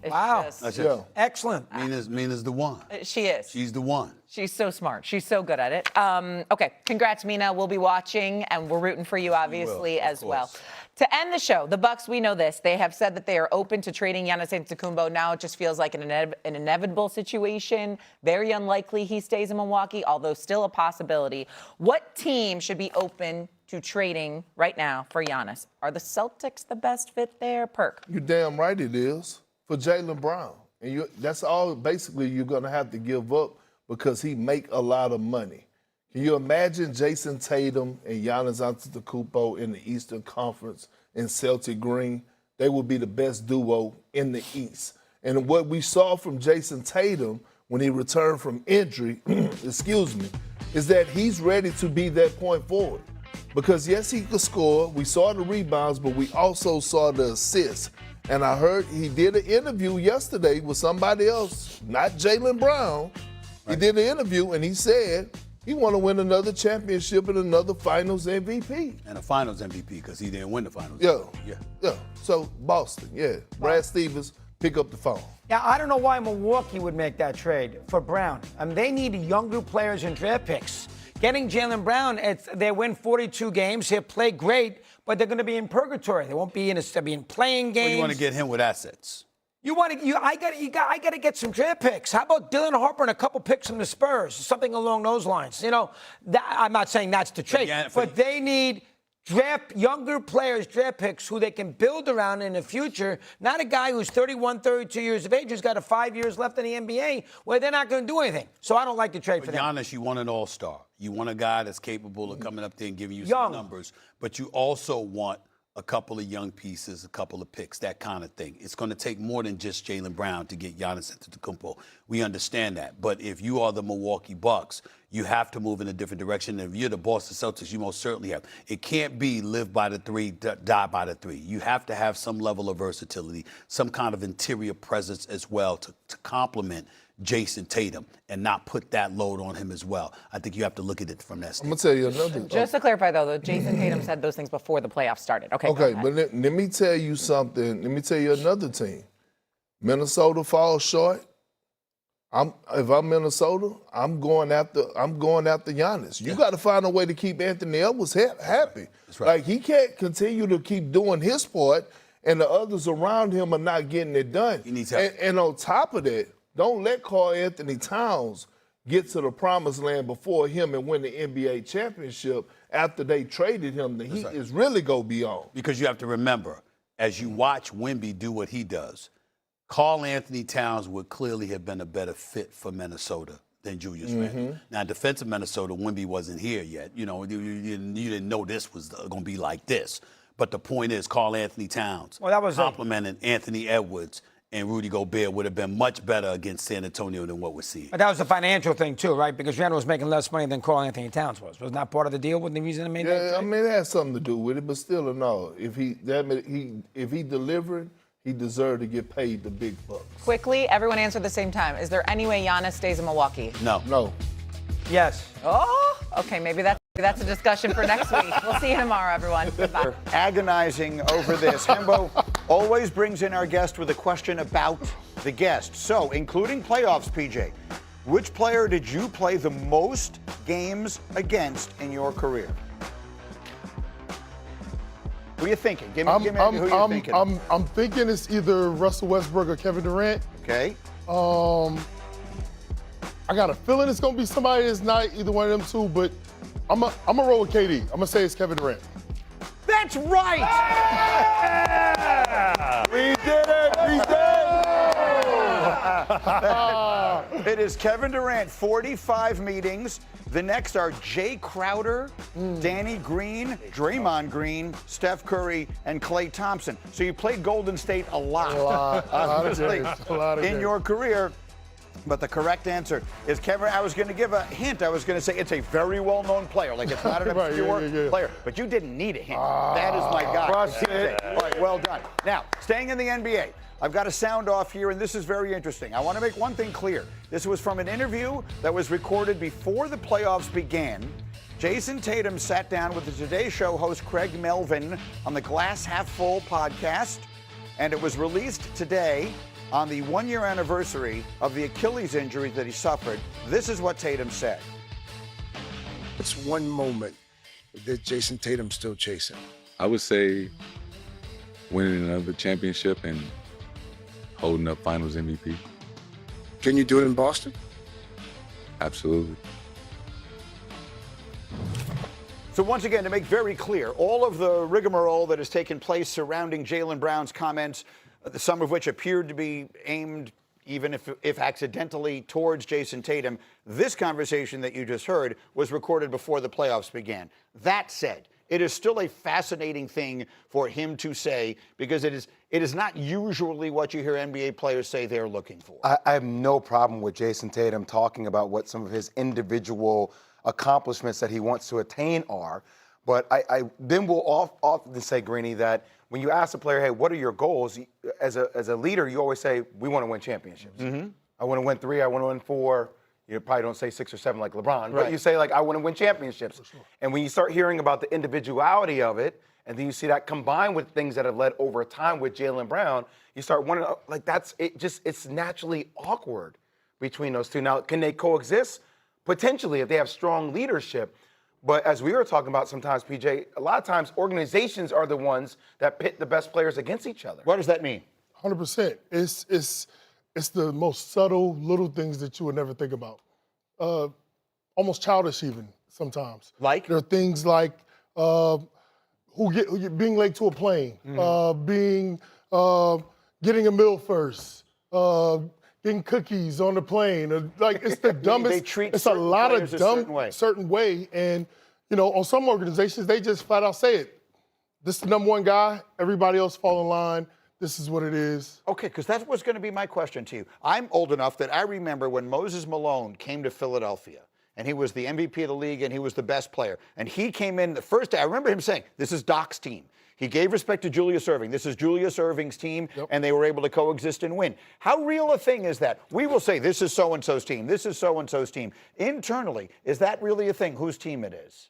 Wow. Excellent. Mina's the one. She is. She's the one. She's so smart. She's so good at it. Okay, congrats, Mina. We'll be watching, and we're rooting for you, obviously, as well. To end the show, the Bucks, we know this. They have said that they are open to trading Giannis Antetokounmpo. Now it just feels like an inevitable situation. Very unlikely he stays in Milwaukee, although still a possibility. What team should be open to trading right now for Giannis? Are the Celtics the best fit there? Perk. You're damn right it is. For Jaylen Brown. And that's all basically you're going to have to give up because he make a lot of money. Can you imagine Jayson Tatum and Giannis Antetokounmpo in the Eastern Conference in Celtic green? They will be the best duo in the East. And what we saw from Jayson Tatum when he returned from injury, is that he's ready to be that point forward. Because, yes, he could score. We saw the rebounds, but we also saw the assists. And I heard he did an interview yesterday with somebody else, not Jaylen Brown. He did an interview, and he said he want to win another championship and another Finals MVP. And a Finals MVP because he didn't win the Finals. Yeah. So, Boston, Brad Stevens, pick up the phone. Yeah, I don't know why Milwaukee would make that trade for Brown. I mean, they need younger players and draft picks. Getting Jaylen Brown, they win 42 games. He'll play great, but they're going to be in purgatory. They won't be in playing games. Well, you want to get him with assets. I got to get some draft picks. How about Dylan Harper and a couple picks from the Spurs? Something along those lines. You know, I'm not saying that's the trade, but they need younger players, draft picks who they can build around in the future. Not a guy who's 31, 32 years of age who's got 5 years left in the NBA where they're not going to do anything. So I don't like the trade for them. Giannis, you want an all-star. You want a guy that's capable of coming up there and giving you some numbers. But you also want a couple of young pieces, a couple of picks, that kind of thing. It's going to take more than just Jaylen Brown to get Giannis Antetokounmpo. We understand that. But if you are the Milwaukee Bucks, you have to move in a different direction. And if you're the Boston Celtics, you most certainly have. It can't be live by the three, die by the three. You have to have some level of versatility, some kind of interior presence as well to complement Jayson Tatum and not put that load on him as well. I think you have to look at it from that standpoint. I'm going to tell you another. Just to clarify, though, Jayson Tatum said those things before the playoffs started. Okay, but let me tell you something. Let me tell you another team. Minnesota falls short. If I'm Minnesota, I'm going after Giannis. You got to find a way to keep Anthony Edwards happy. That's right. Like, he can't continue to keep doing his part, and the others around him are not getting it done. He needs help. And on top of that, don't let Karl Anthony Towns get to the promised land before him and win the NBA championship after they traded him. The Heat is really go beyond. Because you have to remember, as you watch Wemby do what he does, Karl Anthony Towns would clearly have been a better fit for Minnesota than Julius Randle. Now, defensive Minnesota, Wemby wasn't here yet. You know, you didn't know this was going to be like this. But the point is, Karl Anthony Towns complimenting Anthony Edwards and Rudy Gobert would have been much better against San Antonio than what we're seeing. But that was a financial thing, too, right? Because Randall was making less money than Karl Anthony Towns was. Wasn't that part of the deal with the reason they made that trade? I mean, it has something to do with it, but still, no. If he delivered, he deserved to get paid the big bucks. Quickly, everyone answer at the same time. Is there any way Giannis stays in Milwaukee? No. Yes. Oh, okay, maybe that's a discussion for next week. We'll see you tomorrow, everyone. Goodbye. We're agonizing over this. Hembo always brings in our guest with a question about the guest. So, including playoffs, PJ, which player did you play the most games against in your career? Who are you thinking? Give me who you're thinking. I'm thinking it's either Russell Westbrook or Kevin Durant. Okay. I got a feeling it's going to be somebody that's not either one of them two, but I'm going to roll with KD. I'm going to say it's Kevin Durant. That's right! Yeah! We did it! We did it! It is Kevin Durant, 45 meetings. The next are Jay Crowder, Danny Green, Draymond Green, Steph Curry, and Klay Thompson. So you played Golden State a lot in your career. But the correct answer is Kevin. I was going to give a hint. I was going to say it's a very well-known player. Like, it's not an obscure player. But you didn't need a hint. That is my guy. All right, well done. Now, staying in the NBA, I've got a sound off here, and this is very interesting. I want to make one thing clear. This was from an interview that was recorded before the playoffs began. Jayson Tatum sat down with the Today Show host Craig Melvin on the Glass Half Full podcast, and it was released today on the one-year anniversary of the Achilles injury that he suffered, this is what Tatum said. It's one moment that Jayson Tatum still chasing. I would say winning another championship and holding up Finals MVP. Can you do it in Boston? Absolutely. So once again, to make very clear, all of the rigmarole that has taken place surrounding Jaylen Brown's comments, some of which appeared to be aimed, even if accidentally, towards Jayson Tatum, this conversation that you just heard was recorded before the playoffs began. That said, it is still a fascinating thing for him to say, because it is not usually what you hear NBA players say they're looking for. I have no problem with Jayson Tatum talking about what some of his individual accomplishments that he wants to attain are. But I then will often say, Greeny, that when you ask a player, hey, what are your goals? As a leader, you always say, we want to win championships. Mm-hmm. I want to win 3, I want to win 4. You probably don't say 6 or 7 like LeBron, but you say, like, I want to win championships. Sure. And when you start hearing about the individuality of it, and then you see that combined with things that have led over time with Jaylen Brown, you start wondering, like, it's naturally awkward between those two. Now, can they coexist? Potentially, if they have strong leadership. But as we were talking about sometimes, PJ, a lot of times organizations are the ones that pit the best players against each other. What does that mean? 100%. It's the most subtle little things that you would never think about. Almost childish even sometimes. Like? There are things like being late to a plane, getting a meal first, getting cookies on the plane. Like, it's the dumbest. They treat it's a lot of dumb certain way. And, you know, on some organizations, they just flat out say it. This is the number one guy. Everybody else fall in line. This is what it is. Okay, because that was going to be my question to you. I'm old enough that I remember when Moses Malone came to Philadelphia, and he was the MVP of the league, and he was the best player. And he came in the first day. I remember him saying, this is Doc's team. He gave respect to Julius Erving. This is Julius Erving's team, and they were able to coexist and win. How real a thing is that? We will say, this is so-and-so's team. This is so-and-so's team. Internally, is that really a thing, whose team it is?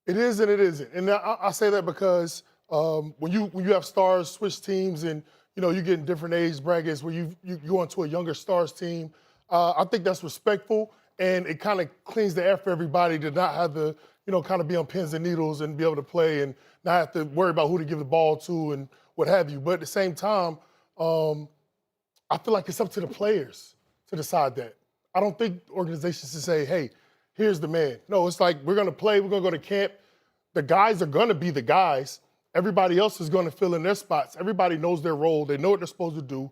It is and it isn't. And I say that because when you have stars switch teams and, you know, you get in different age brackets where you go into a younger stars team, I think that's respectful, and it kind of cleans the air for everybody to not have to, you know, kind of be on pins and needles and be able to play and not have to worry about who to give the ball to and what have you. But at the same time, I feel like it's up to the players to decide that. I don't think organizations should say, hey, here's the man. No, it's like, we're going to play, we're going to go to camp. The guys are going to be the guys. Everybody else is going to fill in their spots. Everybody knows their role. They know what they're supposed to do.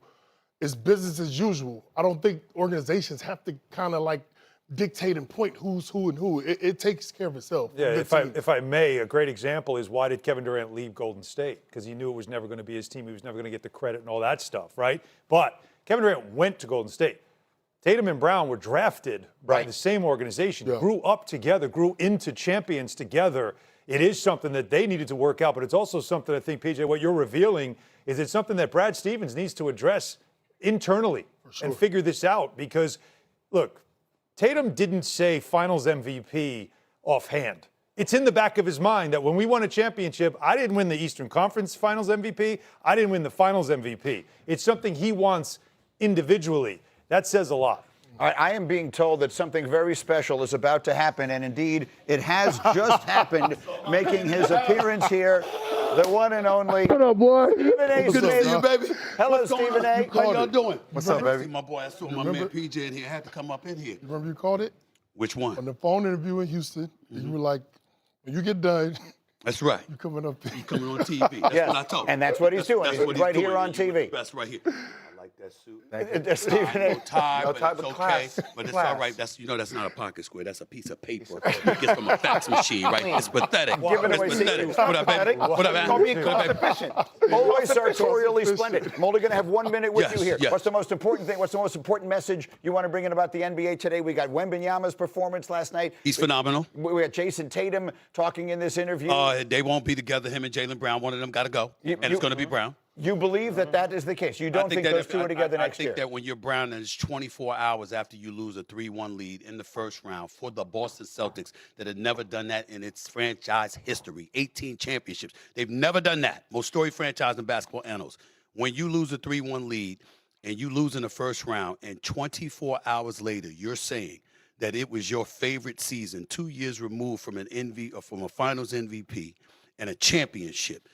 It's business as usual. I don't think organizations have to kind of like dictate and point who's who and who. It takes care of itself. Yeah, if I may, a great example is, why did Kevin Durant leave Golden State? Because he knew it was never going to be his team. He was never going to get the credit and all that stuff, right? But Kevin Durant went to Golden State. Tatum and Brown were drafted by the same organization, grew up together, grew into champions together. It is something that they needed to work out, but it's also something, I think, PJ, what you're revealing is it's something that Brad Stevens needs to address internally and figure this out. Because, look, Tatum didn't say Finals MVP offhand. It's in the back of his mind that when we won a championship, I didn't win the Eastern Conference Finals MVP. I didn't win the Finals MVP. It's something he wants individually. That says a lot. All right, I am being told that something very special is about to happen, and indeed, it has just happened, making his appearance here, the one and only What up, boy? Stephen A. Good to see you, Smith. baby. Hello, Stephen A. How y'all doing? What's up, baby? See my boy, I saw my man PJ in here. I had to come up in here. You remember you called it? Which one? On the phone interview in Houston, you were like, when you get done, That's right. you're coming up there. He's coming on TV. That's Yes, what I told him. and that's what he's doing. That's He's what right here doing. on TV. That's right here. I like that suit. Stephen No A. tie, No but tie, it's but okay. class. But it's Class. all right. That's that's not a pocket square. That's a piece of paper you get from a fax machine, right? It's pathetic. Giving It's away pathetic. secrets. What up, baby? What up, Call me man? cost efficient. Always sartorially splendid. I'm only going to have 1 minute with Yes, you here. yes. What's the most important thing? What's the most important message you want to bring in about the NBA today? We got Wembanyama's performance last night. He's phenomenal. We got Jayson Tatum talking in this interview. They won't be together. Him and Jaylen Brown. One of them got to go, and it's going to be Brown. You believe that that is the case? You don't think those two are together next year? I think that when you're Brown and it's 24 hours after you lose a 3-1 lead in the first round for the Boston Celtics that had never done that in its franchise history, 18 championships. They've never done that. Most storied franchise in basketball annals. when you lose a 3-1 lead and you lose in the first round, and 24 hours later you're saying that it was your favorite season, 2 years removed from from a Finals MVP and a championship,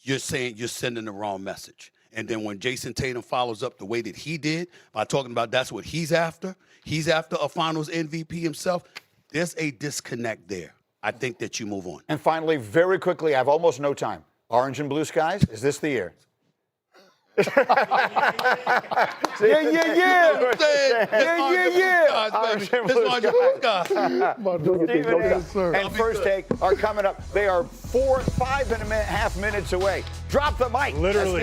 you're saying you're sending the wrong message. And then when Jayson Tatum follows up the way that he did by talking about that's what he's after a Finals MVP himself, there's a disconnect there. I think that you move on. And finally, very quickly, I have almost no time. Orange and blue skies, is this the year? Yeah. And First Take are coming up. They are 5.5 minutes away. Drop the mic. Literally.